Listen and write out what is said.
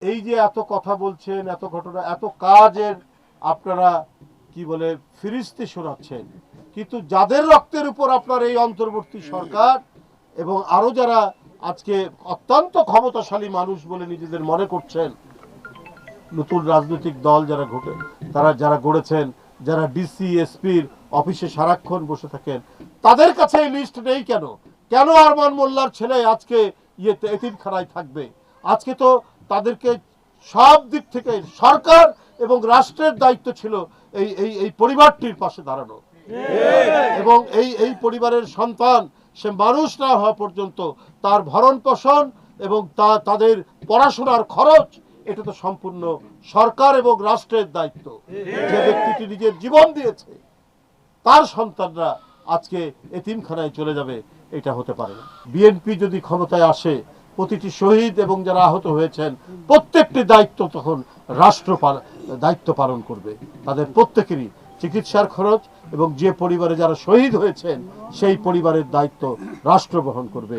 এই যে এত কথা বলছেন, এত ঘটনা, এত কাজের আপনারা কি বলে ফিরিস্তি শোনাচ্ছেন, কিন্তু যাদের রক্তের উপর আপনার এই অন্তর্বর্তী সরকার এবং আরো যারা আজকে অত্যন্ত ক্ষমতাশালী মানুষ বলে নিজেদের মনে করছেন, নতুন রাজনৈতিক দল যারা গড়েছেন, যারা ডিসি এসপির অফিসে সারাক্ষণ বসে থাকেন, তাদের কাছে এই লিস্ট নেই কেন? কেন আরমান মোল্লার ছেলে আজকে এতিমখানায় থাকবে? আজকে তো তাদেরকে সব দিক থেকে সরকার এবং রাষ্ট্রের দায়িত্ব ছিল এই এই এই পরিবারটির পাশে দাঁড়ানো, এবং এই পরিবারের সন্তান সে মানুষ না হওয়া পর্যন্ত তার ভরণ পোষণ এবং তাদের পড়াশোনার খরচ এটা তো সম্পূর্ণ সরকার এবং রাষ্ট্রের দায়িত্ব। যে ব্যক্তিটি নিজের জীবন দিয়েছে তার সন্তানরা আজকে এতিমখানায় চলে যাবে, এটা হতে পারে না। বিএনপি যদি ক্ষমতায় আসে, প্রতিটি শহীদ এবং যারা আহত হয়েছেন প্রত্যেকটি দায়িত্ব তখন রাষ্ট্র দায়িত্ব পালন করবে। তাদের প্রত্যেকেরই চিকিৎসার খরচ এবং যে পরিবারে যারা শহীদ হয়েছেন সেই পরিবারের দায়িত্ব রাষ্ট্র বহন করবে।